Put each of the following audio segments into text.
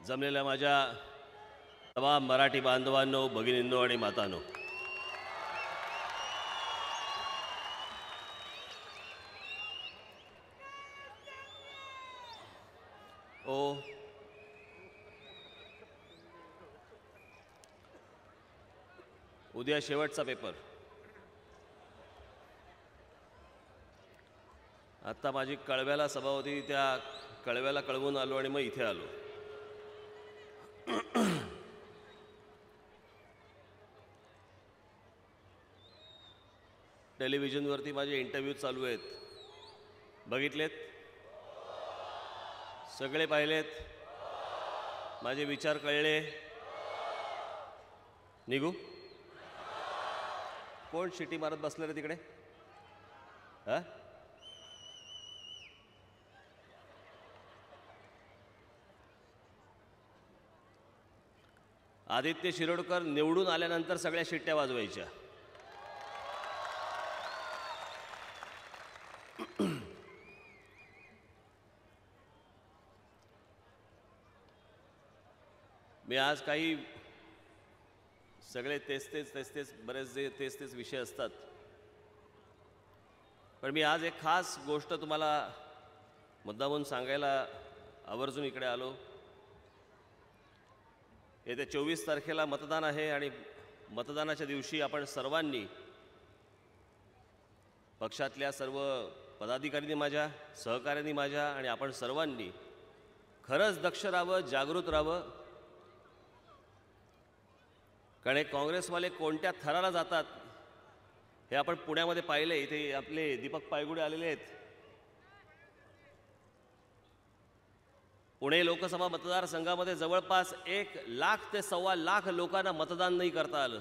जमलेल्या माझ्या तमाम मराठी बांधवांनो, भगिनींनो आणि मातांनो, उद्या शेवटचा पेपर. आत्ता माझी कळव्याला सभा होती, त्या कळव्याला कळवून आलो आणि मग इथे आलो. टेलिव्हिजनवरती माझे इंटरव्ह्यू चालू आहेत, बघितलेत? सगळे पाहिलेत? माझे विचार कळले? निघू? कोण शिटी मारत बसले रे तिकडे? आदित्य शिरोडकर निवडून आल्यानंतर सगळ्या शिट्ट्या वाजवायच्या. मी आज काही सगळे तेच बरेच जे तेच विषय असतात, पण मी आज एक खास गोष्ट तुम्हाला मुद्दामून सांगायला आवर्जून इकडे आलो. येत्या 24 तारखेला मतदान आहे आणि मतदानाच्या दिवशी आपण सर्वांनी, पक्षातल्या सर्व पदाधिकाऱ्यांनी, माझ्या सहकाऱ्यांनी माझ्या आणि आपण सर्वांनी खरंच दक्ष राहावं, जागृत राहावं. कारण हे काँग्रेसवाले कोणत्या थराला जातात हे आपण पुण्यामध्ये पाहिले. इथे आपले दीपक पायगुडे आलेले आहेत. पुणे लोकसभा मतदारसंघामध्ये जवळपास 1 लाख ते 1.25 लाख लोकांना मतदान नाही करता आलं.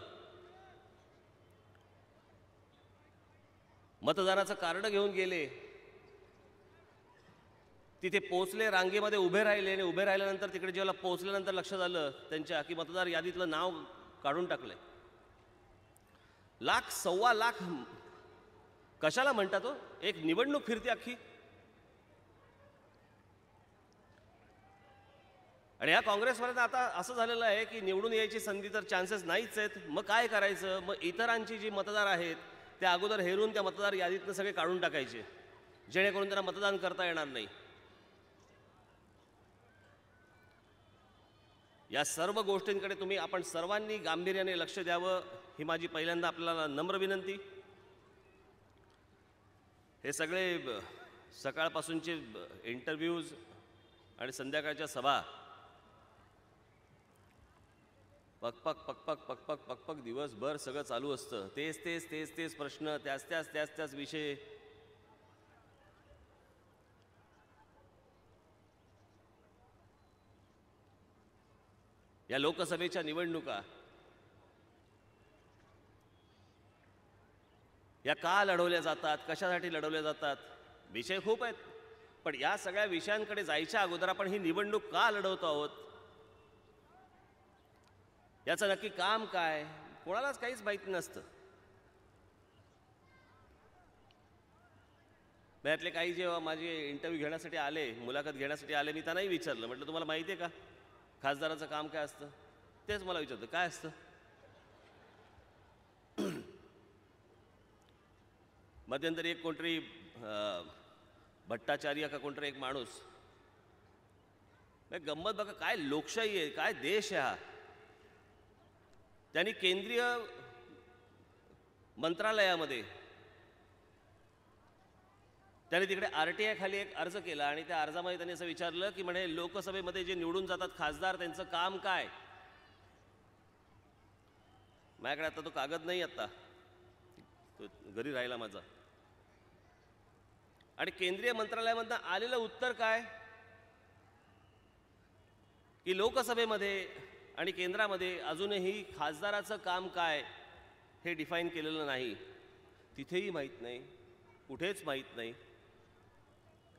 मतदानाचं कार्ड घेऊन गेले, तिथे पोचले, रांगेमध्ये उभे राहिले आणि उभे राहिल्यानंतर तिकडे जेव्हा पोचल्यानंतर लक्षात आलं त्यांच्या की मतदार यादीतलं नाव काढून टाकलंय. 1 लाख 1.25 लाख कशाला म्हणतात हो? एक निवडणूक फिरते अख्खी. आणि या काँग्रेसवाल्यांना आता असं झालेलं आहे की निवडून यायची संधी तर चान्सेस नाहीच आहेत. मग काय करायचं? मग इतरांची जी मतदार आहेत त्या अगोदर हेरून त्या मतदार यादीतनं सगळे काढून टाकायचे, जेणेकरून त्यांना मतदान करता येणार नाही. या सर्व गोष्टींकडे तुम्ही आपण सर्वांनी गांभीर्याने लक्ष द्यावं, ही माझी पहिल्यांदा आपल्याला नम्र विनंती. हे सगळे सकाळपासूनचे इंटरव्ह्यूज आणि संध्याकाळच्या सभा पकपक दिवसभर सगळं चालू असतं. तेच प्रश्न, त्याच विषय. या लोकसभेच्या निवडणुका या का लढवल्या जातात, कशासाठी लढवल्या जातात? विषय खूप आहेत, पण या सगळ्या विषयांकडे जायच्या अगोदर आपण ही निवडणूक का लढवतो आहोत, याचं नक्की काम काय, कोणालाच काहीच माहिती नसतं. यातले काही जेव्हा माझे इंटरव्ह्यू घेण्यासाठी आले, मुलाखत घेण्यासाठी आले, मी त्यांनाही विचारलं, म्हटलं तुम्हाला माहिती आहे का खासदाराचं काम काय असतं? तेच मला विचारतं, काय असतं? मध्यंतरी एक कोणतरी भट्टाचार्य का कोणतरी एक माणूस, गंमत बघा, काय लोकशाही आहे, काय देश आहे हा. त्यांनी केंद्रीय मंत्रालयामध्ये त्यांनी तिकडे RTI खाली एक अर्ज केला आणि त्या अर्जामध्ये त्यांनी असं विचारलं की म्हणे लोकसभेमध्ये जे निवडून जातात खासदार, त्यांचं काम काय? माझ्याकडे आता तो कागद नाही, आता तो घरी राहिला माझा. आणि केंद्रीय मंत्रालयामधनं आलेलं उत्तर काय की लोकसभेमध्ये आणि केंद्रामध्ये अजूनही खासदाराचं काम काय हे डिफाईन केलेलं नाही. तिथेही माहीत नाही, कुठेच माहीत नाही.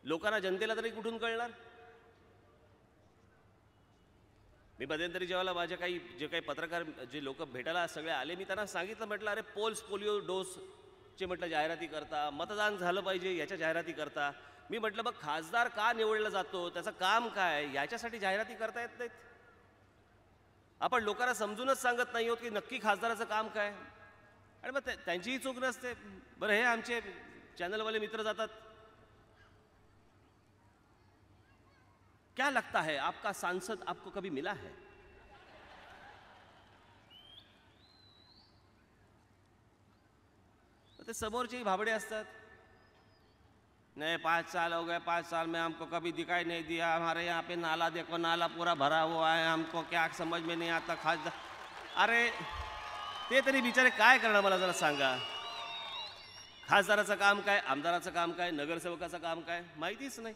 लोकांना, जनतेला तरी कुठून कळणार? मी मध्यंतरी जेव्हा माझ्या जे काही पत्रकार, जे लोक भेटायला सगळे आले, मी त्यांना सांगितलं, म्हटलं अरे पोलिओ डोसचे म्हटलं जाहिराती करता, मतदान झालं पाहिजे याच्या जाहिराती करता. मी म्हटलं मग खासदार का निवडला जातो, त्याचं काम काय, याच्यासाठी जाहिराती करता येत नाहीत? आपण लोकांना समजूनच सांगत नाही आहोत की नक्की खासदाराचं काम काय, आणि मग त्यांचीही चूक नसते. बरं, हे आमचे चॅनलवाले मित्र जातात, क्या लगता है आपका सांसद आपको कभी मिला है? ते समोरचेही भाबडे असतात. नहीं, 5 साल हो गए, 5 साल में हमको कभी दिखाई नहीं दिया, हमारे यहाँ पे नाला देखो, नाला पूरा भरा हुआ है, हमको क्या समझ में नहीं आता खासदार. अरे ते तरी बिचारे काय करणार मला जरा सांगा. खासदाराचं काम काय, आमदाराचं काम काय, नगरसेवकाचं काम काय, माहितीच नाही.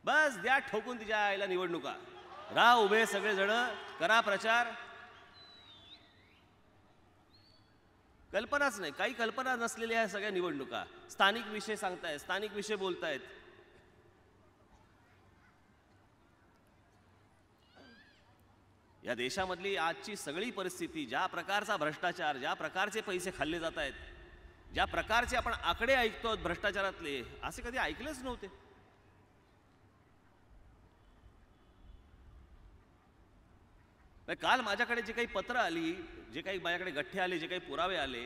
बस द्या ठोकून तिच्या आईला निवडणुका, राहा उभे सगळेजण, करा प्रचार. कल्पनाच नाही, काही कल्पना नसलेल्या ह्या सगळ्या निवडणुका. स्थानिक विषय सांगतायत, स्थानिक विषय बोलतायत. या देशामधली आजची सगळी परिस्थिती, ज्या प्रकारचा भ्रष्टाचार, ज्या प्रकारचे पैसे खाल्ले जात आहेत, ज्या प्रकारचे आपण आकडे ऐकतो भ्रष्टाचारातले, असे कधी ऐकलेच नव्हते. काल माझ्याकडे जे काही पत्र आली, जे काही माझ्याकडे गठ्ठे आले, जे काही पुरावे आले,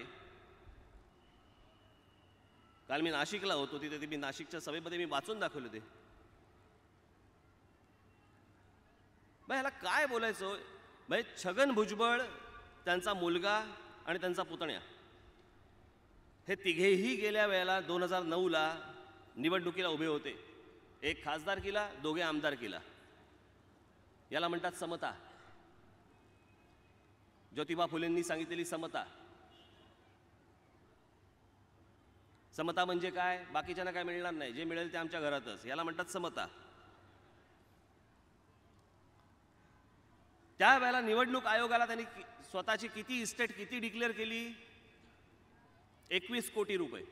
काल मी नाशिकला होतो, तिथे मी नाशिकच्या सभेमध्ये मी वाचून दाखवले ते. ह्याला काय बोलायचं. छगन भुजबळ, त्यांचा मुलगा आणि त्यांचा पुतण्या, हे तिघेही गेल्या वेळेला 2009ला निवडणुकीला उभे होते. एक खासदारकीला, दोघे आमदारकीला. याला म्हणतात समता. ज्योतिबा फुलेंनी सांगितलेली समता. समता म्हणजे काय, बाकीच्यांना काय मिळणार नाही, जे मिळेल ते आमच्या घरातच, याला म्हणतात समता. त्यावेळेला निवडणूक आयोगाला त्यांनी स्वतःची किती इस्टेट किती डिक्लेअर केली, 21 कोटी रुपये.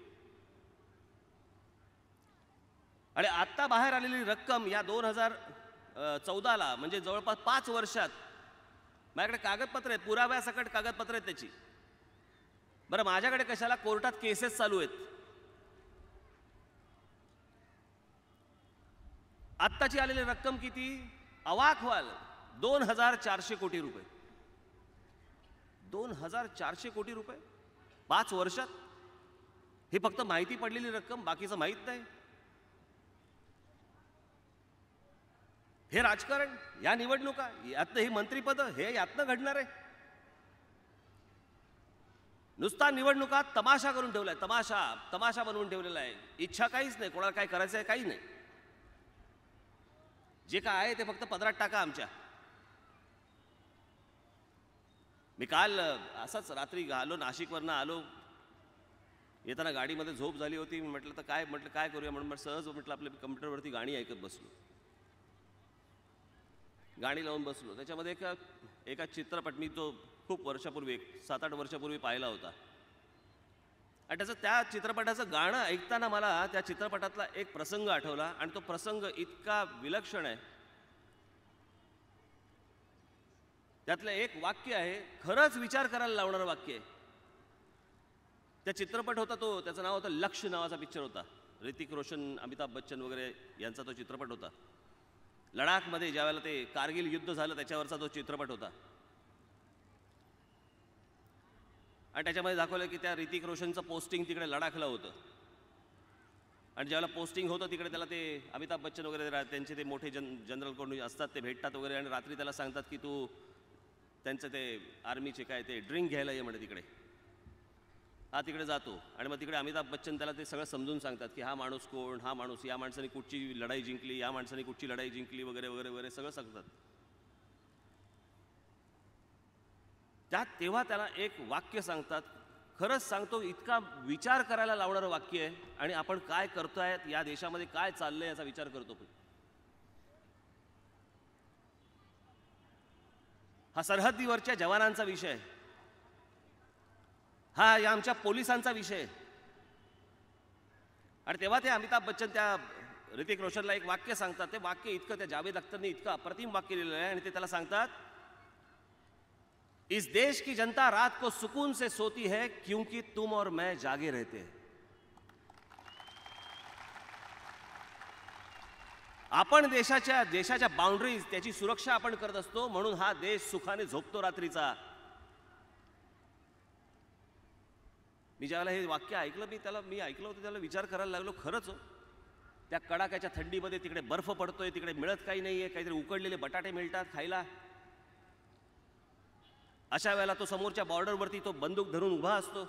आणि आता बाहेर आलेली रक्कम या 2014ला, म्हणजे जवळपास 5 वर्षात, माझ्याकडे कागदपत्र आहेत, पुराव्यासकट कागदपत्र आहेत त्याची. बरं, माझ्याकडे कशाला, कोर्टात केसेस चालू आहेत. आत्ताची आलेली रक्कम किती, अवाक व्हाल, 2400 कोटी रुपये. 2400 कोटी रुपये 5 वर्षात. ही फक्त माहिती पडलेली रक्कम, बाकीचं माहीत नाही. हे राजकारण, या निवडणुका, यातनं ही मंत्रीपद, हे यातनं घडणार आहे. नुसता निवडणुका तमाशा करून ठेवलाय, तमाशा बनवून ठेवलेला आहे. इच्छा काहीच नाही, कोणाला काय करायचं आहे काही नाही. जे काय आहे ते फक्त पदरात टाका आमच्या. मी काल असंच रात्री आलो, नाशिकवरनं आलो, येताना गाडीमध्ये झोप झाली होती. मी म्हटलं काय करूया म्हणून सहज आपल्या कम्प्युटरवरती गाणी ऐकत बसलो. गाणी लावून बसलो. त्याच्यामध्ये एका चित्रपट, मी तो खूप वर्षापूर्वी, 7-8 वर्षापूर्वी पाहिला होता. आणि त्या चित्रपटाचं गाणं ऐकताना मला त्या चित्रपटातला एक प्रसंग आठवला. आणि तो प्रसंग इतका विलक्षण आहे. त्यातलं एक वाक्य आहे, खरंच विचार करायला लावणारं वाक्य आहे. त्या चित्रपट होता तो, त्याचं नाव होतं लक्ष्य, नावाचा पिक्चर होता. ऋतिक रोशन, अमिताभ बच्चन वगैरे यांचा तो चित्रपट होता. लडाखमध्ये ज्यावेळेला ते कारगिल युद्ध झालं त्याच्यावरचा तो चित्रपट होता. आणि त्याच्यामध्ये दाखवलं की त्या ऋतिक रोशनचं पोस्टिंग तिकडे लडाखला होतं. आणि ज्यावेळेला पोस्टिंग होतं तिकडे त्याला ते अमिताभ बच्चन वगैरे त्यांचे ते मोठे जनरल कोण असतात ते भेटतात वगैरे. आणि रात्री त्याला सांगतात की तू त्यांचं ते आर्मीचे काय ते ड्रिंक घ्यायला ये म्हणे तिकडे. हा तिकडे जातो. आणि मग तिकडे अमिताभ बच्चन त्याला ते सगळं समजून सांगतात की हा माणूस कोण, हा माणूस, या माणसाने कुठची लढाई जिंकली, या माणसाने कुठची लढाई जिंकली वगैरे वगैरे वगैरे सगळं सांगतात. तेव्हा त्याला एक वाक्य सांगतात, खरंच सांगतो इतका विचार करायला लावणारं वाक्य आहे. आणि आपण काय करतोय, या देशामध्ये काय चाललंय याचा विचार करतो. हा सरहद्दीवरच्या जवानांचा विषय, हा या आमच्या पोलिसांचा विषय. आणि तेव्हा ते अमिताभ बच्चन त्या ऋतिक रोशनला एक वाक्य सांगतात. ते वाक्य इतकं त्या जावेद अख्तरने इतकं अप्रतिम वाक्य लिहिलेलं आहे. आणि ते त्याला सांगतात, इस देश की जनता रात को सुकून से सोती है क्योंकि तुम और मैं जागे रहते हैं. आपण देशाच्या बाउंड्रीज त्याची सुरक्षा आपण करत असतो, म्हणून हा देश सुखाने झोपतो रात्रीचा. मी ज्यावेळेला हे वाक्य ऐकलं, मी ऐकलं होतं, त्याला विचार करायला लागलो, खरंच हो, त्या कडाक्याच्या थंडीमध्ये तिकडे बर्फ पडतोय, तिकडे मिळत काही नाहीये, काहीतरी उकडलेले बटाटे मिळतात खायला. अशा वेळेला तो समोरच्या बॉर्डरवरती तो बंदूक धरून उभा असतो.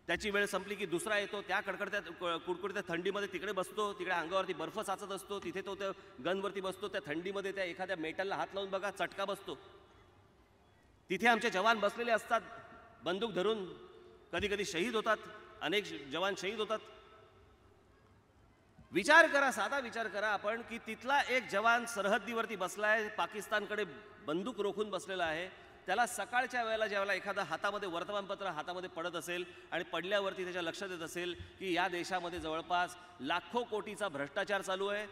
त्याची वेळ संपली की दुसरा येतो, त्या कुडकुडत्या थंडीमध्ये तिकडे बसतो, तिकडे अंगावरती बर्फ साचत असतो, तिथे तो त्या गनवरती बसतो. त्या थंडीमध्ये त्या एखाद्या मेटलला हात लावून बघा, चटका बसतो. तिथे आमचे जवान बसलेले असतात बंदूक धरून, कधी कधी शहीद होतात, अनेक जवान शहीद होतात. विचार करा, साधा विचार करा आपण, की तिथला एक जवान सरहद्दीवरती बसलाय, पाकिस्तानकडे बंदूक रोखून बसलेला आहे. त्याला सकाळच्या वेळेला ज्यावेळेला एखादा हातामध्ये वर्तमानपत्र हातामध्ये पडत असेल आणि पडल्यावरती त्याच्या लक्षात येत असेल की या देशामध्ये जवळपास लाखो कोटीचा भ्रष्टाचार चालू आहे,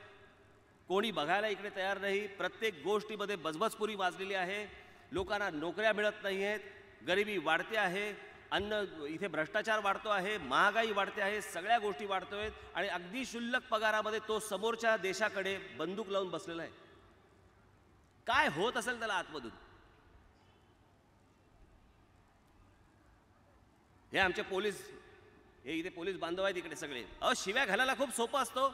कोणी बघायला इकडे तयार नाही, प्रत्येक गोष्टीमध्ये बजबजपुरी माजलेली आहे, लोकांना नोकऱ्या मिळत नाही आहेत, गरिबी वाढते आहे, अन्न इथे भ्रष्टाचार वाढतो आहे, महागाई वाढते आहे, सगळ्या गोष्टी वाढतोय आणि अगदी क्षुल्लक पगारामध्ये तो समोरच्या देशाकडे बंदूक लावून बसलेला आहे. काय होत असेल त्याला आतमधून? हे आमचे पोलीस, हे इथे पोलीस बांधव आहेत इकडे सगळे, शिव्या घालायला खूप सोपं असतो,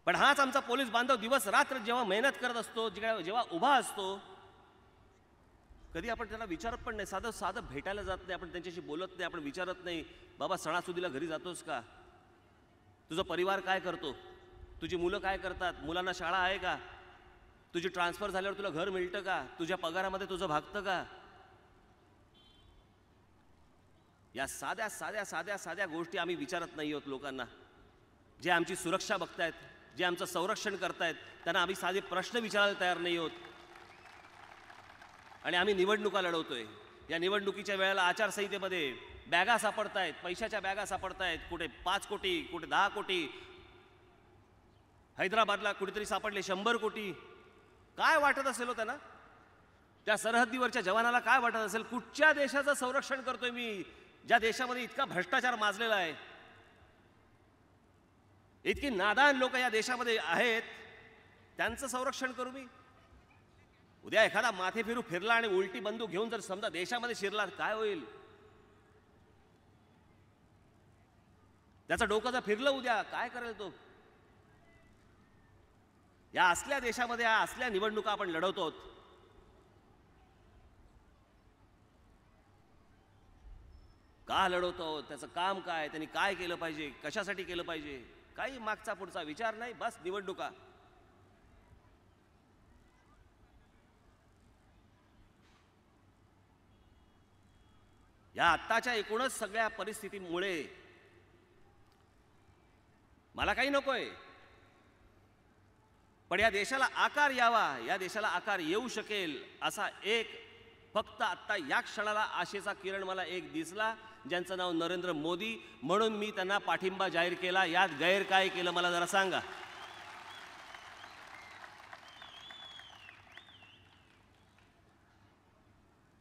पण हाच आमचा पोलीस बांधव दिवस रात्र जेव्हा मेहनत करत असतो, जेव्हा उभा असतो, कधी आपण त्यांना विचारत पण नाही, साधं भेटायला जात नाही, आपण त्यांच्याशी बोलत नाही, आपण विचारत नाही, बाबा सणासुदीला घरी जातोस का, तुझा परिवार काय करतो, तुझी मुलं काय करतात, मुलांना शाळा आहे का, तुझी ट्रान्सफर झाल्यावर तुला घर मिळतं का, तुझ्या पगारामध्ये तुझं भागतं का. या साध्या गोष्टी आम्ही विचारत नाही आहोत लोकांना. जे आमची सुरक्षा बघतायत, जे आमचं संरक्षण करतायत, त्यांना आम्ही साधे प्रश्न विचारायला तयार नाही आहोत. आणि आम्ही निवडणुका लढवतोय. या निवडणुकीच्या वेळेला आचारसंहितेमध्ये बॅगा सापडतायत, पैशाच्या बॅगा सापडतायत, कुठे 5 कोटी, कुठे 10 कोटी, हैदराबादला कुठेतरी सापडले 100 कोटी. काय वाटत असेल हो त्यांना? त्या सरहद्दीवरच्या जवानाला काय वाटत असेल? कुठच्या देशाचं संरक्षण करतोय मी, ज्या देशामध्ये इतका भ्रष्टाचार माजलेला आहे, इतकी नादान लोक या देशामध्ये आहेत, त्यांचं संरक्षण करू मी? उद्या एखादा माथे फिरू फिरला आणि उलटी बंदूक घेऊन जर समजा देशामध्ये शिरला, काय होईल? त्याचं डोकं जर फिरलं उद्या, काय करेल तो? या असल्या देशामध्ये या असल्या निवडणुका आपण लढवतो. का लढवतो? त्याचं काम काय, त्यांनी काय केलं पाहिजे, कशासाठी केलं पाहिजे, काही मागचा पुढचा विचार नाही, बस निवडणुका. या आत्ताच्या एकूणच सगळ्या परिस्थितीमुळे मला काही नकोय, पण या देशाला आकार यावा, या देशाला आकार येऊ शकेल असा एक फक्त आत्ता या क्षणाला आशेचा किरण मला एक दिसला, ज्यांचं नाव नरेंद्र मोदी. म्हणून मी त्यांना पाठिंबा जाहीर केला. यात गैर काय केलं मला जरा सांगा.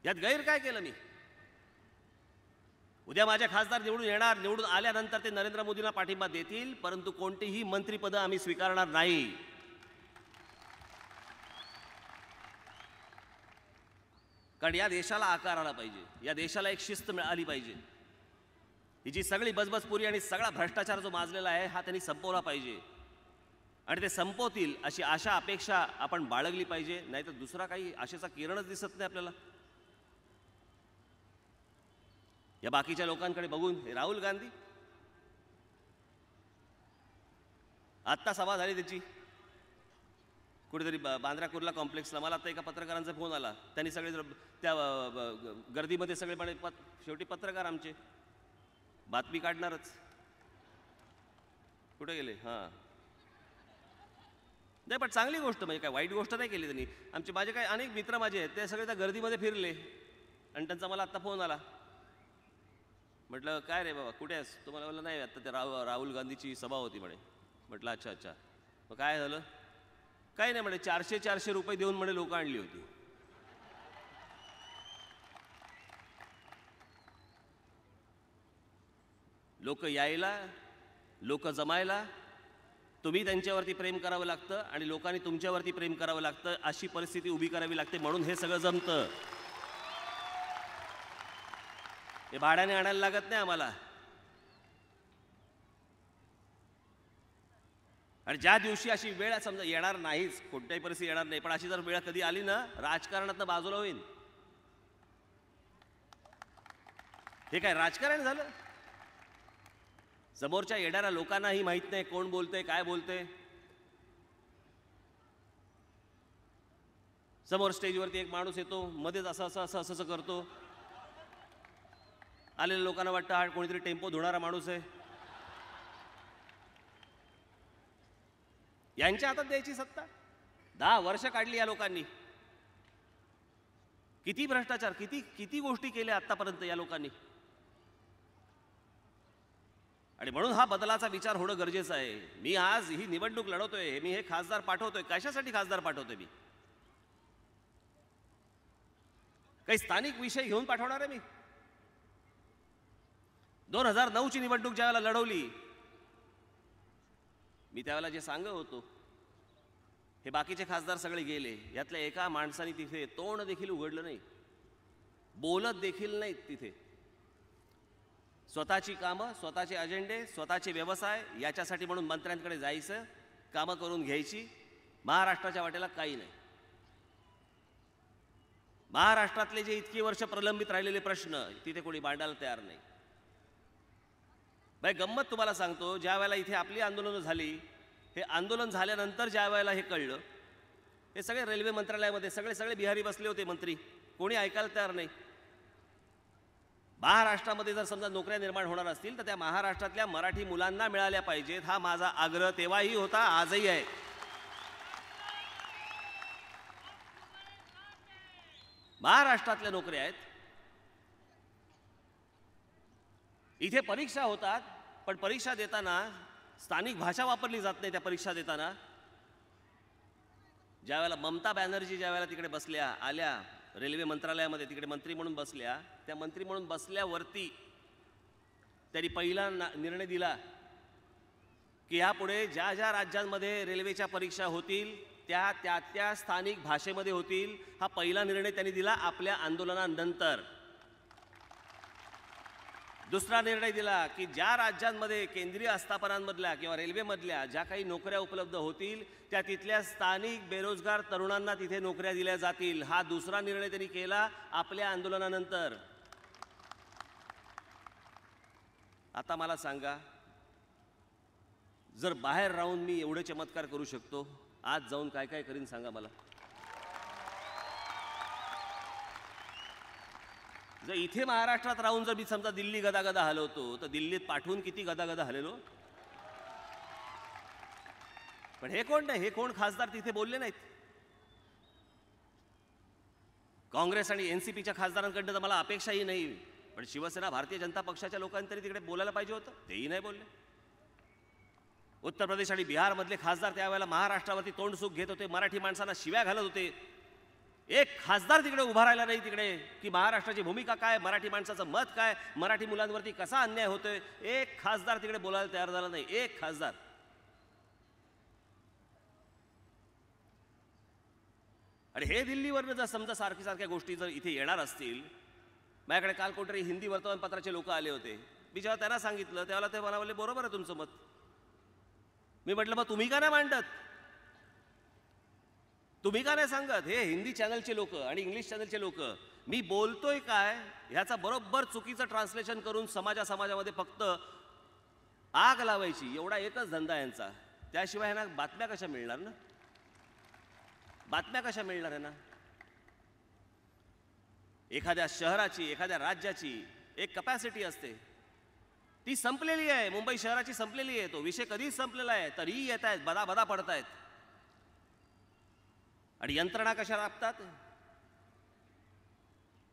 यात गैर काय केलं मी? उद्या माझे खासदार निवडून येणार, निवडून आल्यानंतर ते नरेंद्र मोदींना पाठिंबा देतील, परंतु कोणतीही मंत्रिपदं आम्ही स्वीकारणार नाही. कारण या देशाला आकार आला पाहिजे, या देशाला एक शिस्त मिळाली पाहिजे. ही जी सगळी बजबजपुरी आणि सगळा भ्रष्टाचार जो माजलेला आहे हा त्यांनी संपवला पाहिजे, आणि ते संपवतील अशी आशा अपेक्षा आपण बाळगली पाहिजे. नाहीतर दुसरा काही आशेचा किरणच दिसत नाही आपल्याला. या बाकीच्या लोकांकडे बघून राहुल गांधी, आत्ता सभा झाली त्याची कुठेतरी बांद्रा कुर्ला कॉम्प्लेक्सला. मला आता एका पत्रकारांचा फोन आला, त्यांनी सगळे त्या गर्दीमध्ये सगळे म्हणे, शेवटी पत्रकार आमचे बातमी काढणारच, कुठे गेले? हां, नाही पण चांगली गोष्ट, म्हणजे काय वाईट गोष्ट नाही केली त्यांनी. माझे काही अनेक मित्र माझे आहेत, ते सगळे त्या गर्दीमध्ये फिरले आणि त्यांचा मला आत्ता फोन आला. म्हटलं काय रे बाबा कुठे आहेस? तुम्हाला बोललं नाही, आत्ता ते राहुल गांधीची सभा होती म्हणे. म्हटलं अच्छा अच्छा, मग काय झालं? काही नाही म्हणे, 400 रुपये देऊन म्हणे लोक आणली होती. लोक यायला, लोक जमायला, तुम्ही त्यांच्यावरती प्रेम करावं लागतं आणि लोकांनी तुमच्यावरती प्रेम करावं लागतं, अशी परिस्थिती उभी करावी लागते. म्हणून हे सगळं जमतं. हे भाड्याने आणायला लागत नाही आम्हाला. आणि ज्या दिवशी अशी वेळ समजा येणार नाहीच, कोणत्याही परिस्थिती येणार नाही, पण अशी जर वेळ कधी आली ना, राजकारणातनं बाजूला होईल. हे काय राजकारण झालं? समोरच्या येणाऱ्या लोकांनाही माहित नाही कोण बोलतंय, काय बोलतंय. समोर स्टेजवरती एक माणूस येतो, मध्येच असं असं असं असं करतो. आलेल्या लोकांना वाटतं हा कोणीतरी टेम्पो धुणारा माणूस आहे. यांच्या हातात द्यायची सत्ता 10 वर्ष काढली या लोकांनी. किती भ्रष्टाचार, किती किती गोष्टी केल्या आतापर्यंत या लोकांनी. आणि म्हणून हा बदलाचा विचार होणं गरजेचं आहे. मी आज ही निवडणूक लढवतोय, मी हे खासदार पाठवतोय. कशासाठी खासदार पाठवतोय? मी काही स्थानिक विषय घेऊन पाठवणार आहे? मी 2009 ची निवडणूक ज्यावेळेला लढवली, मी त्यावेळेला जे सांगत होतो, हे बाकीचे खासदार सगळे गेले, यातल्या एका माणसाने तिथे तोंड देखील उघडलं नाही, बोलत देखील नाहीत. तिथे स्वतःची कामं, स्वतःचे अजेंडे, स्वतःचे व्यवसाय याच्यासाठी म्हणून मंत्र्यांकडे जायचं, कामं करून घ्यायची. महाराष्ट्राच्या वाटेला काही नाही. महाराष्ट्रातले जे इतकी वर्ष प्रलंबित राहिलेले प्रश्न तिथे कोणी मांडायला तयार नाही. बाई गंमत तुम्हाला सांगतो, ज्या वेळेला इथे आपली आंदोलनं झाली, हे आंदोलन झाल्यानंतर ज्या वेळेला हे कळलं, हे सगळे रेल्वे मंत्रालयामध्ये सगळे बिहारी बसले होते मंत्री, कोणी ऐकायला तयार नाही. महाराष्ट्रामध्ये जर समजा नोकऱ्या निर्माण होणार असतील तर त्या महाराष्ट्रातल्या मराठी मुलांना मिळाल्या पाहिजेत, हा माझा आग्रह तेव्हाही होता, आजही आहे. महाराष्ट्रातल्या नोकऱ्या आहेत. इथे परीक्षा होतात, पण परीक्षा देताना स्थानिक भाषा वापरली जात नाही. त्या परीक्षा देताना ज्यावेळेला ममता बॅनर्जी ज्यावेळेला तिकडे बसल्या, आल्या रेल्वे मंत्रालयामध्ये, तिकडे मंत्री म्हणून बसल्या, त्या मंत्री म्हणून बसल्यावरती त्यांनी पहिला निर्णय दिला की यापुढे ज्या ज्या राज्यांमध्ये रेल्वेच्या परीक्षा होतील त्या स्थानिक भाषेमध्ये होतील. हा पहिला निर्णय त्यांनी दिला आपल्या आंदोलनानंतर. दुसरा निर्णय दिला की ज्या राज्यांमध्ये केंद्रीय आस्थापनांमधल्या किंवा रेल्वेमधल्या ज्या काही नोकऱ्या उपलब्ध होतील त्या तिथल्या स्थानिक बेरोजगार तरुणांना तिथे नोकऱ्या दिल्या जातील. हा दुसरा निर्णय त्यांनी केला आपल्या आंदोलनानंतर. आता मला सांगा, जर बाहेर राहून मी एवढे चमत्कार करू शकतो, आज जाऊन काय काय करीन सांगा मला. जर इथे महाराष्ट्रात राहून जर मी समजा दिल्ली गदागदा हलवतो, तर दिल्लीत पाठवून किती गदागदा हलेलो. पण हे कोण नाही, हे कोण खासदार तिथे बोलले नाहीत. काँग्रेस आणि एनसीपीच्या खासदारांकडनं तर मला अपेक्षाही नाही, पण शिवसेना भारतीय जनता पक्षाच्या लोकांनी तरी तिकडे बोलायला पाहिजे होतं, तेही नाही बोलले. उत्तर प्रदेश आणि बिहारमधले खासदार त्यावेळेला महाराष्ट्रावरती तोंडसुख घेत होते, मराठी माणसांना शिव्या घालत होते. एक खासदार तिकडे उभा राहिला नाही तिकडे की महाराष्ट्राची भूमिका काय, मराठी माणसाचं मत काय, मराठी मुलांवरती कसा अन्याय होतोय. एक खासदार तिकडे बोलायला तयार झाला नाही, एक खासदार. आणि हे दिल्लीवरनं जर समजा सारख्या गोष्टी जर इथे येणार असतील. माझ्याकडे काल कोणतरी हिंदी वर्तमानपत्राचे लोक आले होते. मी जेव्हा त्यांना सांगितलं त्यावेळेला ते मला बोलले बरोबर आहे तुमचं मत. मी म्हटलं मग तुम्ही का नाही मांडत, तुम्ही का नाही सांगत. हे हिंदी चॅनलचे लोक आणि इंग्लिश चॅनलचे लोक मी बोलतोय काय ह्याचा बरोबर चुकीचं ट्रान्सलेशन करून समाजामध्ये फक्त आग लावायची, एवढा एकच धंदा यांचा. त्याशिवाय ना बातम्या कशा मिळणार ना, बातम्या कशा मिळणार आहे ना. एखाद्या शहराची, एखाद्या राज्याची एक कपॅसिटी असते, ती संपलेली आहे. मुंबई शहराची संपलेली आहे, तो विषय कधीच संपलेला आहे, तरीही येत आहेत, बदा पडतायत. आणि यंत्रणा कशा राबतात,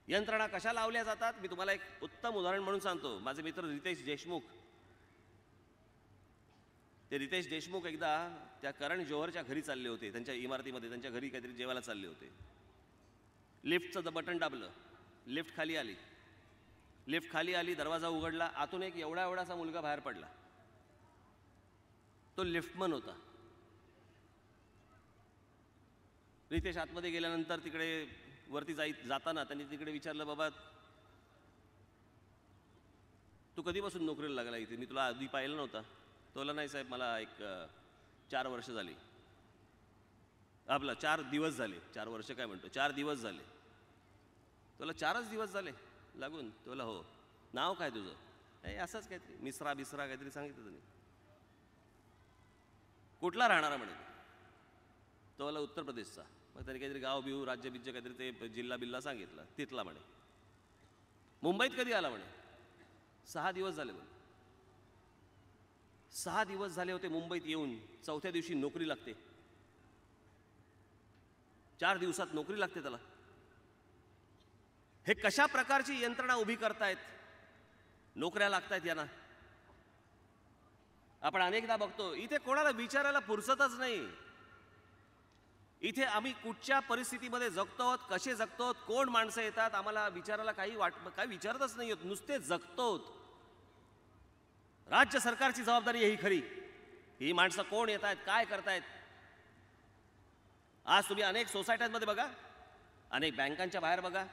यंत्रणा कशा लावल्या जातात. मी तुम्हाला एक उत्तम उदाहरण म्हणून सांगतो. माझे मित्र रितेश देशमुख, ते रितेश देशमुख एकदा त्या करण जोहरच्या घरी चालले होते, त्यांच्या इमारतीमध्ये त्यांच्या घरी काहीतरी जेवायला चालले होते. लिफ्टचं बटन दाबलं, लिफ्ट खाली आली. लिफ्ट खाली आली, दरवाजा उघडला, आतून एक एवढासा मुलगा बाहेर पडला. तो लिफ्टमन होता. रितेश आतमध्ये गेल्यानंतर तिकडे वरती जाताना त्यांनी तिकडे विचारलं, बाबा तू कधीपासून नोकरीला लागला इथे? मी तुला आधी पाहिलं नव्हता. तो बोलला, नाही साहेब, मला एक 4 वर्ष झाली. आपला 4 दिवस झाले. 4 वर्ष काय म्हणतो, 4 दिवस झाले. तुला 4च दिवस झाले लागून? तुला हो. नाव काय तुझं? नाही असंच काहीतरी मिश्रा काहीतरी सांगितलं त्यांनी. कुठला राहणारा म्हणे? तो मला उत्तर प्रदेशचा. मग त्याने काहीतरी गाव बिऊ राज्य काहीतरी ते जिल्हा बिल्ला सांगितलं. तिथला म्हणे. मुंबईत कधी आला म्हणे? 6 दिवस झाले म्हणे. 6 दिवस झाले होते मुंबईत येऊन. 4थ्या दिवशी नोकरी लागते. 4 दिवसात नोकरी लागते त्याला. हे कशा प्रकारची यंत्रणा उभी करतायत? नोकऱ्या लागतायत यांना. आपण अनेकदा बघतो इथे कोणाला विचारायला फुरसतच नाही. इथे आम्ही कुठच्या परिस्थितीमध्ये जगतो, कसे जगतो, कोण माणसं येतात, आम्हाला विचारायला काही विचारतच नाही. नुसते जगतो. राज्य सरकारची जबाबदारी ही खरी. ही माणसं कोण येत आहेत, काय करतायत? आज तुम्ही अनेक सोसायट्यांमध्ये बघा, अनेक बँकांच्या बाहेर बघा,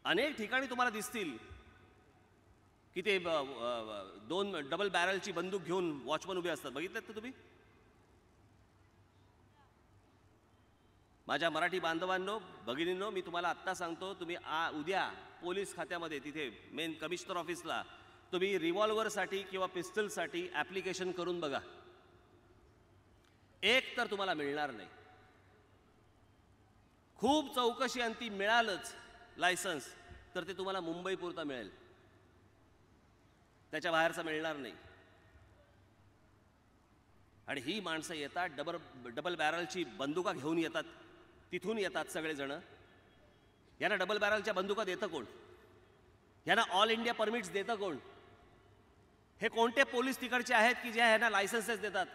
अनेक ठिकाणी तुम्हाला दिसतील की ते 2 डबल बॅरलची बंदूक घेऊन वॉचमन उभे असतात. बघितलेत का तुम्ही? माझ्या मराठी बांधवांनो, भगिनींनो, मी तुम्हाला आत्ता सांगतो, तुम्ही उद्या पोलीस खात्यामध्ये तिथे मेन कमिशनर ऑफिसला तुम्ही रिव्हॉल्व्हरसाठी किंवा पिस्टलसाठी ॲप्लिकेशन करून बघा. एक तर तुम्हाला मिळणार नाही. खूप चौकशी अंती मिळालंच लायसन्स तर ते तुम्हाला मुंबईपुरता मिळेल, त्याच्या बाहेरचा मिळणार नाही. आणि ही माणसं येतात, डबल बॅरलची बंदुका घेऊन येतात, तिथून येतात सगळेजण. यांना डबल बॅरलच्या बंदुका देतं कोण? यांना ऑल इंडिया परमिट्स देतं कोण? हे कोणते पोलीस तिकडचे आहेत की जे ह्यांना लायसन्सेस देतात?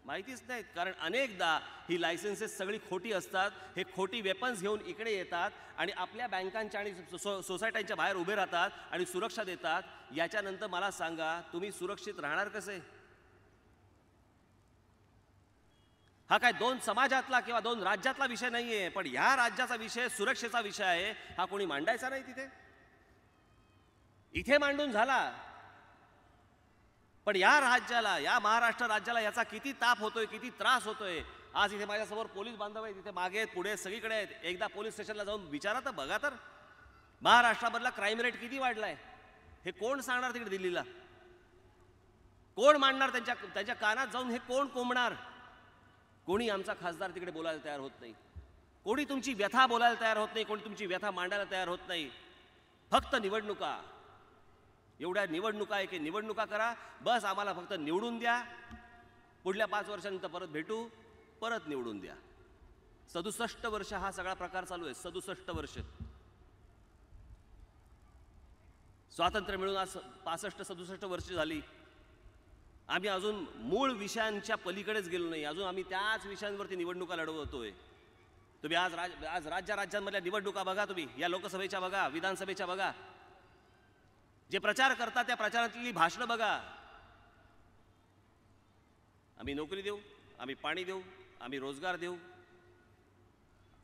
माहितीच नाहीत. कारण अनेकदा ही लायसन्सेस सगळी खोटी असतात. हे खोटी वेपन्स घेऊन इकडे येतात आणि आपल्या बँकांच्या आणि सोसायट्यांच्या बाहेर उभे राहतात आणि सुरक्षा देतात. याच्यानंतर मला सांगा, तुम्ही सुरक्षित राहणार कसे? हा काय 2 समाजातला किंवा 2 राज्यातला विषय नाहीये, पण ह्या राज्याचा विषय, सुरक्षेचा विषय आहे. हा कोणी मांडायचा नाही तिथे? इथे मांडून झाला, पण या राज्याला, या महाराष्ट्र राज्याला याचा किती ताप होतोय, किती त्रास होतोय. आज इथे माझ्यासमोर पोलीस बांधव आहेत, इथे मागे पुढे सगळीकडे आहेत. एकदा पोलीस स्टेशनला जाऊन विचारा तर, बघा तर, महाराष्ट्रामधला क्राईम रेट किती वाढलाय. हे कोण सांगणार तिकडे दिल्लीला? कोण मांडणार त्यांच्या कानात जाऊन? हे कोण कोंबणार? कोणी आमचा खासदार तिकडे बोलायला तयार होत नाही. कोणी तुमची व्यथा बोलायला तयार होत नाही. कोणी तुमची व्यथा मांडायला तयार होत नाही. फक्त निवडणुका. एवढ्या निवडणुका आहे की निवडणुका करा, बस आम्हाला फक्त निवडून द्या. पुढल्या 5 वर्षांनंतर परत भेटू, परत निवडून द्या. 67 वर्ष हा सगळा प्रकार चालू आहे. 67 वर्ष. स्वातंत्र्य मिळून आज 65-67 वर्ष झाली. आम्ही अजून मूळ विषयांच्या पलीकडेच गेलो नाही. अजून आम्ही त्याच विषयांवरती निवडणुका लढवतोय. तुम्ही आज राज्यांमधल्या निवडणुका बघा, तुम्ही या लोकसभेच्या बघा, विधानसभेच्या बघा. जे प्रचार करतात त्या प्रचारातली भाषणं बघा. आम्ही नोकरी देऊ, आम्ही पाणी देऊ, आम्ही रोजगार देऊ,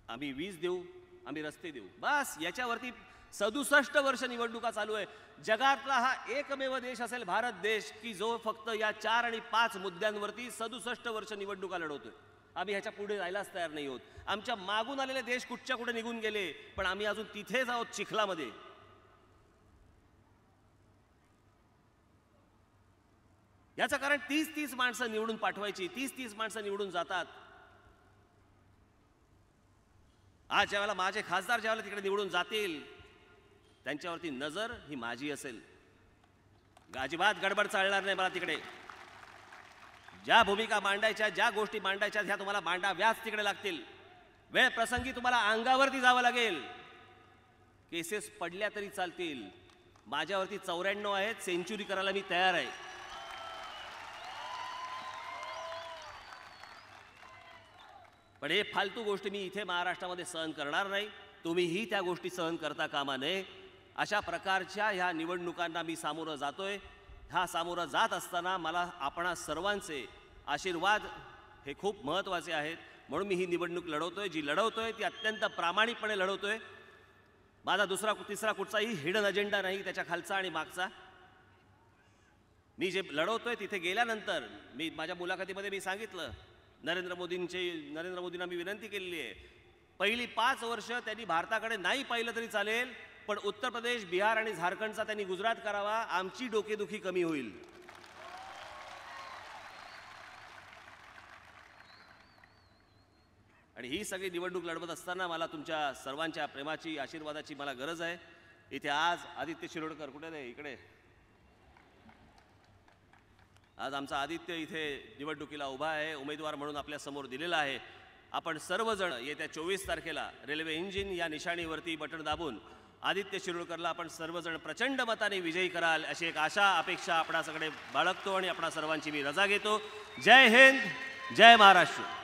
आम्ही वीज देऊ, आम्ही रस्ते देऊ. बस याच्यावरती 67 वर्ष निवडणुका चालू आहे. जगातला हा एकमेव देश असेल भारत देश की जो फक्त या 4 आणि 5 मुद्द्यांवरती 67 वर्ष निवडणुका लढवतोय. आम्ही ह्याच्या पुढे जायलाच तयार नाही आहोत. आमच्या मागून आलेले देश कुठच्या कुठे निघून गेले, पण आम्ही अजून तिथेच आहोत, चिखलामध्ये. याचं कारण 30 माणसं निवडून पाठवायची. 30 माणसं निवडून जातात. आज ज्यावेळेला माझे खासदार ज्यावेळेला तिकडे निवडून जातील, त्यांच्यावरती नजर ही माझी असेल. अजिबात गडबड चालणार नाही मला तिकडे. ज्या भूमिका मांडायच्या, ज्या गोष्टी मांडायच्या, ह्या तुम्हाला मांडाव्याच तिकडे लागतील. वेळ प्रसंगी तुम्हाला अंगावरती जावं लागेल. केसेस पडल्या तरी चालतील. माझ्यावरती 94 आहेत. सेंच्युरी करायला मी तयार आहे. पण हे फालतू गोष्टी मी इथे महाराष्ट्रामध्ये सहन करणार नाही. तुम्हीही त्या गोष्टी सहन करता कामा नये. अशा प्रकारच्या ह्या निवडणुकांना मी सामोरं जातोय. ह्या सामोरं जात असताना मला आपणा सर्वांचे आशीर्वाद हे खूप महत्त्वाचे आहेत. म्हणून मी ही निवडणूक लढवतोय. जी लढवतोय ती अत्यंत प्रामाणिकपणे लढवतोय. माझा दुसरा तिसरा कुठचाही हिडन अजेंडा नाही त्याच्या खालचा आणि मागचा. मी जे लढवतोय तिथे गेल्यानंतर मी माझ्या मुलाखतीमध्ये मी सांगितलं, नरेंद्र मोदींना मी विनंती केलेली आहे, पहिली 5 वर्ष त्यांनी भारताकडे नाही पाहिलं तरी चालेल, पण उत्तर प्रदेश, बिहार आणि झारखंडचा त्यांनी गुजरात करावा. आमची डोकेदुखी कमी होईल. आणि ही सगळी निवडणूक लढवत असताना मला तुमच्या सर्वांच्या प्रेमाची, आशीर्वादाची मला गरज आहे. इथे आज आदित्य शिरोडकर कुठे नाही, इकडे आज आमचा आदित्य इथे निवडणुकीला उभा आहे, उमेदवार म्हणून आपल्या समोर दिलेला आहे. आपण सर्वजण येत्या 24 तारखेला रेल्वे इंजिन या निशाणीवरती बटन दाबून आदित्य शिरोडकरला आपण सर्वजण प्रचंड मताने विजयी कराल अशी एक आशा, अपेक्षा आपणा सगळे बाळगतो आणि आपणा सर्वांची मी रजा घेतो. जय हिंद, जय महाराष्ट्र.